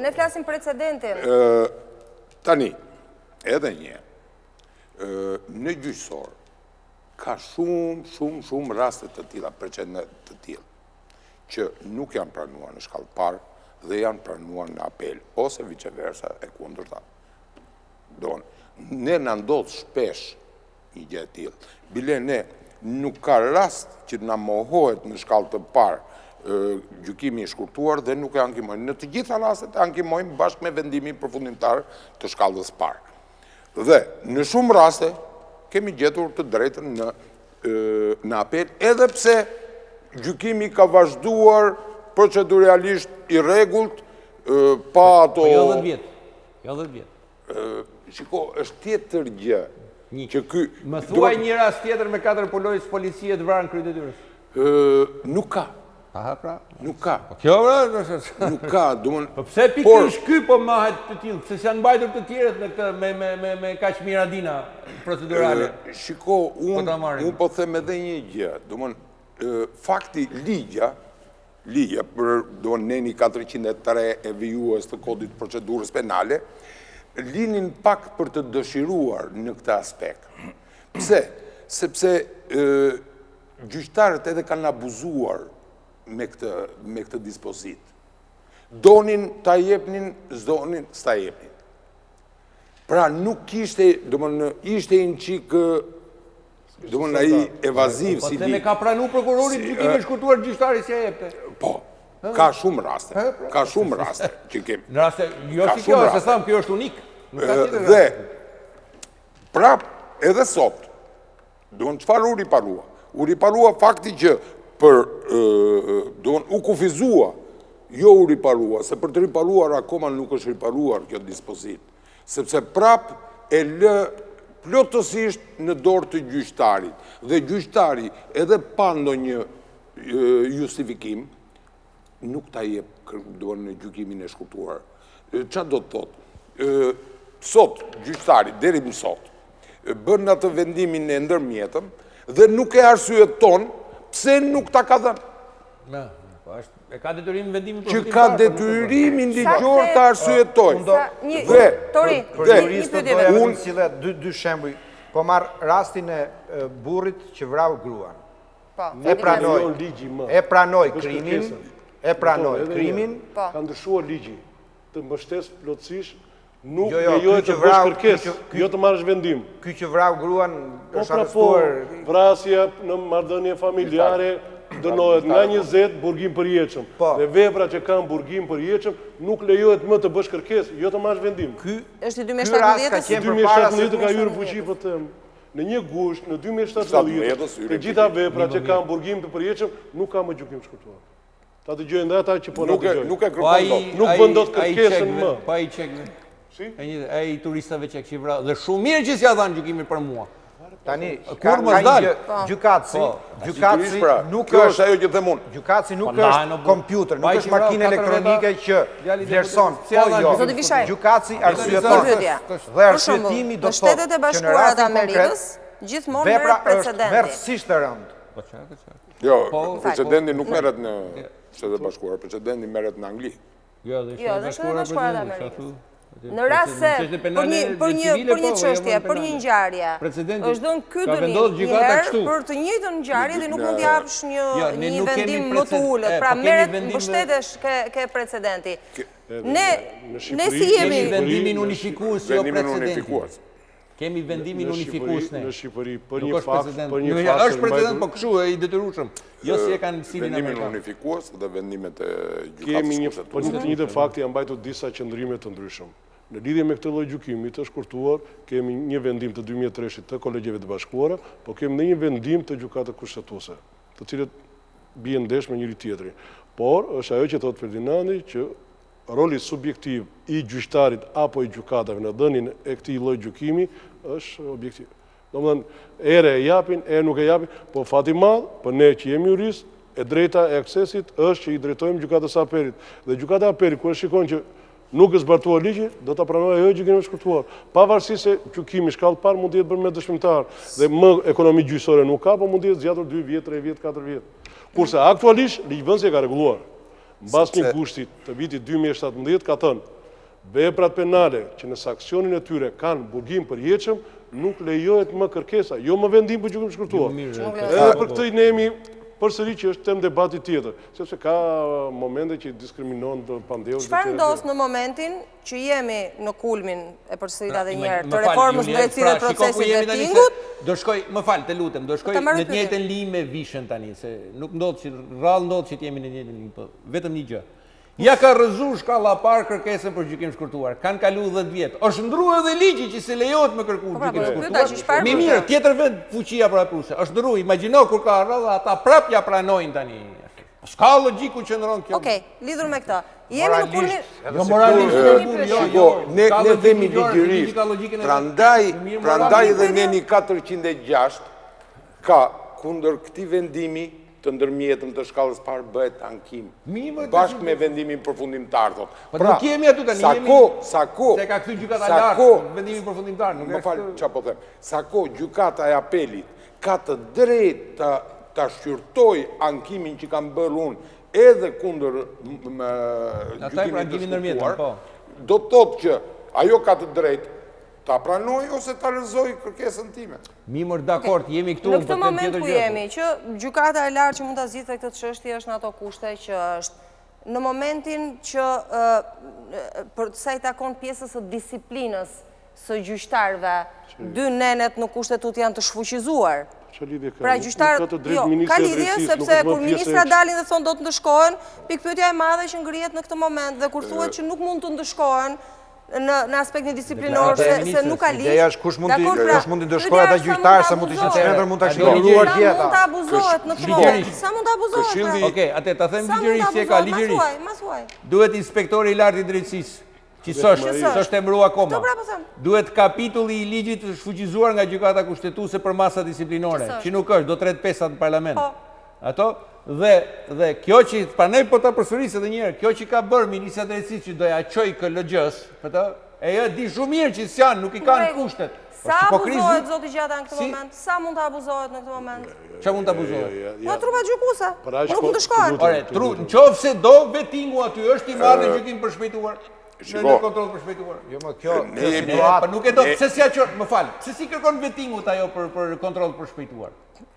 Ne flasim precedentin. Tani, edhe një, në gjyqësor, ka shumë raste të tilla, precedente të tilla, që nuk janë pranuar në shkallë parë dhe janë pranuar në apel, ose viceversa e kundërta. Ne na ndodh shpesh një gjë e tillë. Bile ne nuk ka rast që na mohohet në shkallë të parë gjykimi i shkurtuar dhe nuk e ankimojmë. Në të gjitha rastet e ankimojmë bashkë me vendimin përfundimtar të shkallës parë. Dhe në shumë raste kemi gjetur të drejtën në apel, edhe pse gjykimi ka vazhduar proceduralisht i rregullt, pa ato... Jo 10 vjet. Jo 10 vjet. Shiko, është tjetër gjë. Më thuaj një rast tjetër me 4 punojës policie të vrarë në krye detyrës. Nuk ka. Aha, pra. Nuk ka. Kjo, nuk ka, domon. Po pse pikërisht ky po mahet të tillë, se janë mbajtur të tjerët në këtë me kaq miradina procedurale. Shiko, unë po them edhe një gjë, domon, fakti ligja për neni 403 e vijues të kodit procedurës penale, linin pak për të dëshiruar në këtë aspekt. Pse? Sepse gjyqtarët edhe kanë abuzuar me këtë dispozit. Donin ta jepnin, s'donin s'ta jepnin. Pra nuk ishte, ishte një qikë, ai evaziv si di. Po të me ka pranu prokurorit gjykimi shkurtuar gjyqtari si e jepte. Po, ka shumë raste. Ka shumë raste që kemi. Në raste, jo si kjo, se thamë, kjo është unik. Dhe, prap, edhe sot, çfarë u riparua? U riparua fakti që u kufizua, jo u riparua, se për të riparuar akoma nuk është riparuar kjo dispozit, sepse prap e lë plotësisht në dorë të gjyqtarit, dhe gjyqtari edhe pa ndonjë justifikim, nuk ta jep në gjykimin e shkurtuar. Çfarë do të thotë? Sot, gjyqtari, deri më sot, bën atë vendimin e ndërmjetëm dhe nuk e arsyeton pse nuk ta ka dhënë. E ka detyrimin vendimin që ka detyrimin ligjor të arsyetoj. Tori, dy shembuj, po marr rastin e burrit që vrau gruan. E pranoi krimin, ka ndryshuar ligji të mbështes plotësisht nuk lejohet të bësh kërkesë, jo të marrësh vendim. Ky që vrau gruan është arrestuar. Vrasja në marrëdhënie familjare dënohet nga 20 burgim përjetshëm. Dhe vepra që kanë burgim përjetshëm nuk lejohet më të bësh kërkesë, jo të marrësh vendim. Ky është i 2017-s. 2017 ka hyrë fuqi po them. Në 1 gusht në 2017 të gjitha vepra që kanë burgim të përjetshëm nuk kanë më gjykim shkurtuar. Ta dëgjojnë dhe ata që po na dëgjojnë. Nuk e kërkon dot. Nuk bën dot kërkesën më. Pa i çek. E i turistave që vrau. Dhe shumë mirë që s'ja dhanë gjykimin për mua. Tani, Kur mos dal. gjykatësi nuk është ajo që them unë. Gjykatësi nuk është kompjuter, nuk është makinë elektronike që vlerëson. Zoti Vishaj. Gjykatësi arsyeton. Dhe arsyetimi do të thotë Shtetet e Bashkuara të Amerikës gjithmonë merret precedenti. Merrësisht e rëndë. Jo, precedenti nuk merret në Shtetet e Bashkuara, precedenti merret në Angli. Jo, dhe Shtetet e Bashkuara të Amerikës. Në rast se për një çështje, për një ngjarje, është dhënë ky dënim një herë për të njëjtën ngjarje dhe nuk mund t'japsh një vendim më të ulët, pra merret mbështetesh ke precedenti. Ne si jemi vendimin unifikues jo precedenti. Kemi vendimin unifikues ne. Në Shqipëri, për një fakt, është precedent, po kështu e i detyrueshëm. Jo si e kanë cilin vendimin unifikues dhe vendimet e gjykatës. Kemi për një të njëjtën fakt janë mbajtur disa qëndrime të ndryshëm. Në lidhje me këtë lloj gjykimi të shkurtuar, kemi një vendim të 2003-shit të kolegjeve të bashkuara, po kemi një vendim të gjykatës kushtetuese, të cilët bien ndesh me njëri tjetrin. Por është ajo që thotë Ferdinandi që roli subjektiv i gjyqtarit apo i gjykatave në dhënien e këtij lloj gjykimi është objektiv. Domethënë, ere e japin, ere nuk e japin, po fati i madh, po ne që jemi juristë, e drejta e aksesit është që i drejtojmë gjykatës së Apelit. Dhe gjykata e Apelit kur shikon që nuk është zbartuar ligji, do ta pranojë ajo gjykimin e shkurtuar. Pavarësisht se gjykimi shkallë parë mund të jetë bërë me dëshmitar dhe më ekonomi gjyqësore nuk ka, po mund të jetë zgjatur 2 vjet, 3 vjet, 4 vjet. Kurse aktualisht ligjvënësi e ka rregulluar. Mbas një kushti të vitit 2017 ka thënë veprat penale që në saksionin e tyre kanë burgim përjetshëm nuk lejohet më kërkesa, jo më vendim për gjykim shkurtuar. Edhe për këtë ne jemi përsëri që është temë debati tjetër, sepse ka momente që diskriminon të pandehur. Çfarë ndos në momentin që jemi në kulmin e përsërita dhe njerë të reformës drejtësisë dhe procesit vetingut? Do shkoj, më fal, të lutem, do shkoj në të njëjtën linjë me Vishën tani, se nuk ndodh që rrallë ndodh që jemi në të njëjtën linjë, po vetëm një gjë. Ja ka rrëzu shkalla parë kërkesën për gjykim shkurtuar. Kanë kalu 10 vjet. Është ndrua edhe ligji që se lejohet me kërku gjykim shkurtuar. Me mirë, tjetër vend fuqia pra pruse. Është ndrua, imagjino kur ka ardhur ato prap ja pranojnë tani. S'ka logjiku që ndron kjo. Okej, lidhur me këtë. Jemi në kulmin. Jo moralisht. Jo, ne themi ligjërisht. Prandaj dhe ne një 406 ka kundër këtij vendimi të ndërmjetëm të shkallës parë bëhet ankim. Bashkë me vendimin përfundimtar, thot. Po nuk jemi aty tani, Sako, se ka kthy gjykata lartë vendimin përfundimtar, nuk më fal, çfarë po them. Sako gjykata e Apelit ka të drejtë ta shqyrtoj ankimin që kam bërë unë edhe kundër gjykimit të shkurtuar. Do të thotë që ajo ka të drejtë ta pranoj ose ta rrëzoj kërkesën time. Mimër, dakord, jemi këtu në këtë moment ku jemi, që gjykata e lartë që mund ta zgjidhte këtë çështje është në ato kushte që është. Në momentin që për sa i takon pjesës së disiplinës së gjyqtarëve, 2 nenet në kushtetut janë të shfuqizuar. Pra gjyqtarët, jo, ka lidhje sepse kur ministra dalin dhe thonë do të ndëshkohen, pikpyetja e madhe që ngrihet në këtë moment dhe kur thuhet që nuk mund të ndëshkohen në aspektin disiplinor se nuk ka ligj. Ideja është kush mund të ndëshkohet ata gjyqtarë sa mund të ishin çmendër mund ta shndruar gjeta. Sa mund të abuzohet në këtë moment? Sa mund të abuzohet? Okej, atë ta them ligjërisht si e ka ligjërisht. Mas huaj. Duhet inspektori i lartë i drejtësisë, që s'është emëruar akoma. Duhet kapitulli i ligjit të shfuqizuar nga gjykata kushtetuese për masa disiplinore, që nuk është, do 35 në parlament. Ato dhe kjo që pranoj po ta përsëris edhe një herë, kjo që ka bërë ministra e drejtësisë që do ja çoj KLG-s, e di shumë mirë që s'janë, nuk i kanë kushtet. Sa abuzohet zoti Gjata në këtë moment? Sa mund të abuzohet në këtë moment? Çfarë mund të abuzohet? Po trupat gjykuese. Nuk mund të shkohen. Ore, nëse do vetingu aty është i marrë në gjykim për shpejtuar. Në kontroll për shpejtuar. Jo, më kjo po nuk e do, pse si ajo, më fal. Pse si kërkon vetingut ajo për kontroll për shpejtuar?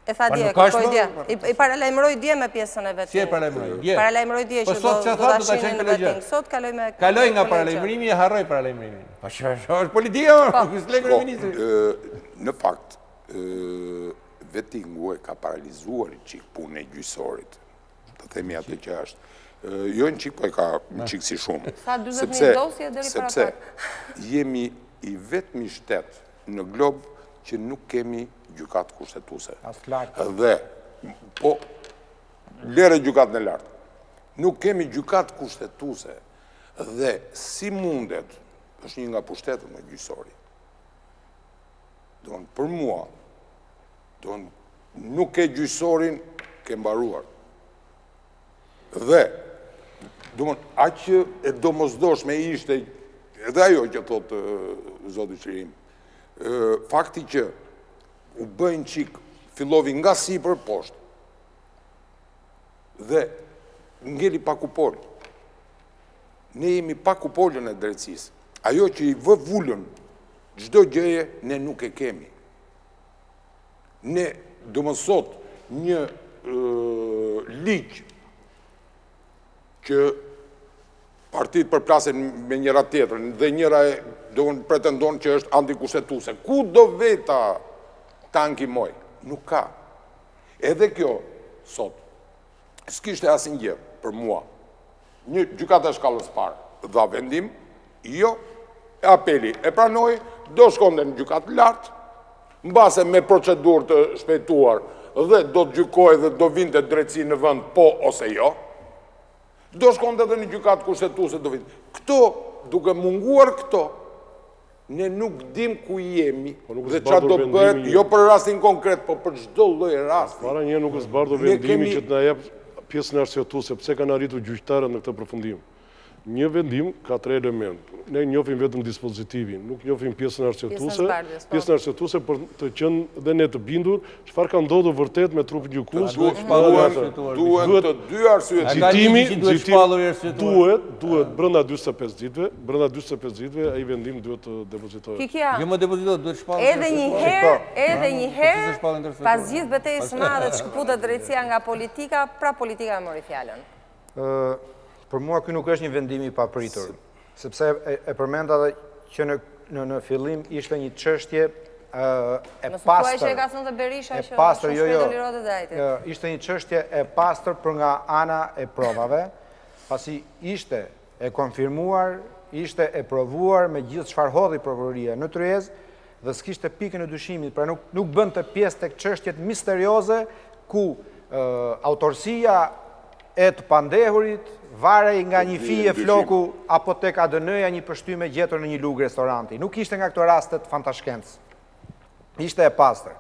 E tha dje, kërkoj dje. I paralajmëroj dje me pjesën e vetë. Si e paralajmëroj? Dje. Paralajmëroj dje që do ta shihni në veting. Sot kaloj me kaloj nga paralajmërimi e harroj paralajmërimin. Po është politika, ky ministri. Në fakt, vetingu e ka paralizuar çik punën e gjyqësorit. Të themi atë që është. Jo në qik, po e ka në qik si shumë. Sa 20.000 dosje deri para sepse jemi i vetmi shtet në glob që nuk kemi gjykatë kushtetuese. Dhe, po, lere gjykatën e lartë. Nuk kemi gjykatë kushtetuese dhe si mundet, është një nga pushtetët në gjyqësori. Për mua, Nuk ke gjyqësorin, ke mbaruar. Dhe, aq që e domosdoshme ishte, edhe ajo që thotë zoti Çlirim, fakti që u bëjnë qik, fillovi nga sipër poshtë, dhe ngeli pa kupol. Ne jemi pa kupollën e drejtësisë. Ajo që i vë vullën çdo gjëje, ne nuk e kemi. Ne, domosot, një ligj që partitë përplasen me njëra tjetrën dhe njëra pretendon që është antikushtetuese. Ku do veta ta ankimoj? Nuk ka. Edhe kjo, sot, s'kishte asnjë për mua. Një gjykata e shkallës parë dha vendim, jo, e apeli e pranoi, do shkonte në gjykatë lartë, mbase me procedurë të shpejtuar dhe do të gjykoj dhe do vinte drejtësi në vend po ose jo, do shkonte edhe në gjykatë kushtetuese do vinte. Këto, duke munguar këto, ne nuk dim ku jemi dhe qa do bëhet, jo për rastin konkret, po për çdo lloj rasti. Para një nuk është bardhur vendimi që të na jep pjesën arsyetuese, pse kanë arritur gjyqtarët në këtë përfundim. Një vendim ka 3 elementë. Ne njohim vetëm dispozitivin, nuk njohim pjesën arsyetuese. Pjesën arsyetuese për të qenë dhe ne të bindur çfarë ka ndodhur vërtet me trupin gjykues. Duhet të dy arsyetues. Duhet brenda 45 ditëve, brenda 45 ditëve ai vendim duhet të depozitohet. Kikia. Jo më depozitohet, duhet shpallur. Edhe një herë, pas gjithë betejës së madhe të shkëputet drejtësia nga politika, pra politika e mori fjalën. Për mua ky nuk është një vendim i papritur, sepse e përmenda që në fillim ishte një çështje e pastër. Ishte një çështje e pastër për nga ana e provave, pasi ishte e konfirmuar, ishte e provuar me gjithë çfarë hodhi prokuroria në tryezë dhe s'kishte pikën e dyshimit, pra nuk bënte pjesë tek çështjet misterioze ku autorësia e të pandehurit varej nga një fije floku apo tek dënoi një pështyme gjetur në një lugë restoranti. Nuk ishte nga këto rastet fantashkencë. Ishte e pastër.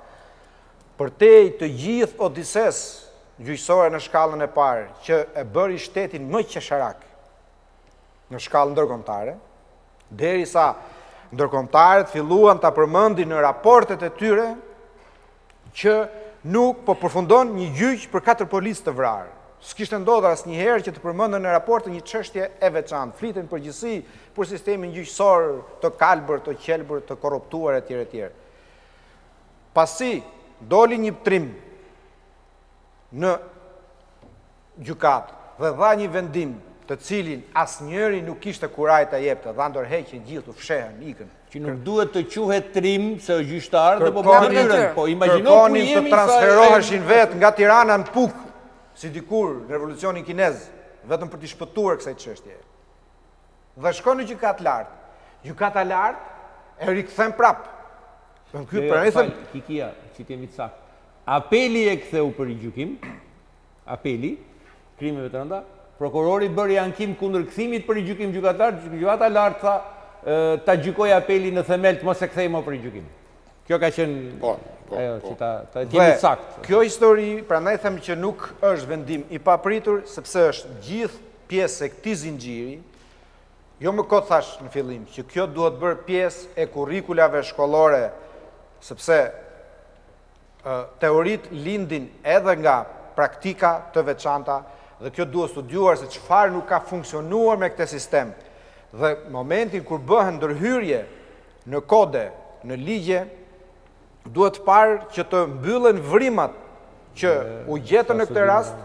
Përtej të gjithë odises gjyqësore në shkallën e parë që e bëri shtetin më qesharak në shkallën ndërkombëtare, derisa ndërkombëtarët filluan ta përmendin në raportet e tyre që nuk po përfundon një gjyq për 4 policë të vrarë. S'kishte ndodhur asnjëherë që të përmendën në raporte një çështje e veçantë. Fliten përgjithësi për sistemin gjyqësor të kalbër, të qelbër, të korruptuar etj. Pasi doli një trim në gjykatë dhe dha një vendim të cilin asnjëri nuk kishte kuraj ta jepte, dha ndërheqje gjithu, fshehën, ikën. Që nuk duhet të quhet trim se gjyqtar dhe po bëhen. Po imagjino ku jemi jemi të transferoheshin vetë nga Tirana në Puk, si dikur në revolucionin kinez, vetëm për t'i shpëtuar kësaj çështje. Dhe shkon në gjykatë lartë. Gjykata lartë e rikthen prap. Kikia, që t'jemi të saktë. Apeli e ktheu për gjykim, apeli, krimeve të rënda, prokurori bëri ankim kundër kthimit për gjykim gjykatar, gjykata lartë tha ta gjykoj apeli në themel të mos e kthej më për gjykim. Kjo ka qenë ajo që ta jemi saktë. Kjo histori, prandaj them që nuk është vendim i papritur, sepse është gjithë pjesë e këtij zinxhiri. Jo më kot thash në fillim që kjo duhet bërë pjesë e kurrikulave shkollore, sepse teoritë lindin edhe nga praktika të veçanta dhe kjo duhet studiuar se çfarë nuk ka funksionuar me këtë sistem. Dhe momentin kur bëhen ndërhyrje në kode, në ligje, duhet parë që të mbyllen vrimat që u gjetën në këtë rast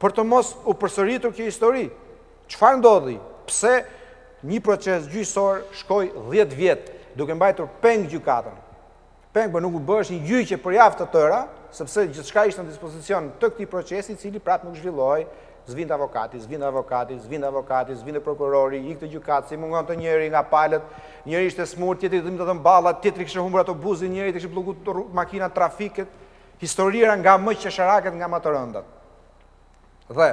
për të mos u përsëritur kjo histori. Çfarë ndodhi? Pse një proces gjyqësor shkoi 10 vjet duke mbajtur peng gjykatën? Peng, por nuk u bësh një gjyqje për javë të tëra, sepse gjithçka ishte në dispozicion të këtij procesi, i cili prapë nuk zhvilloi. Zvind avokati, prokurori, ikte gjykatë, si mungon të njëri nga palët, njëri ishte smur, tjetri të dhënë ballat, tjetri kishte humbur ato buzin, njëri të kishte bllokuar makina trafiket, historira nga më qesharaket nga më të rëndat. Dhe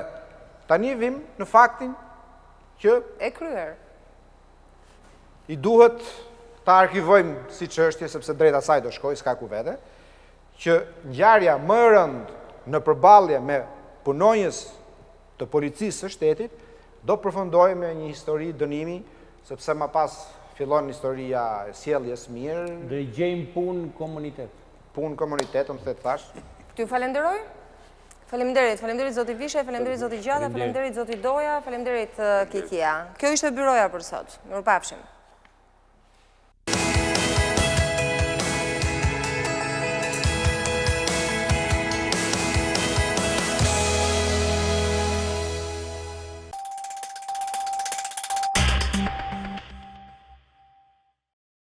tani vim në faktin që e kryer. I duhet ta arkivojmë si çështje sepse drejt asaj do shkojë, s'ka ku vete, që ngjarja më e rëndë në përballje me punonjës të policisë së shtetit do përfundojë me një histori dënimi, sepse më pas fillon historia e sjelljes mirë. Dhe gjejmë punë komunitet. Punë komunitet, më thash. Ty falenderoj. Faleminderit zoti Vishaj, faleminderit zoti Gjata, faleminderit zoti Doja, faleminderit Kikia. Kjo ishte byroja për sot. Mirupafshim.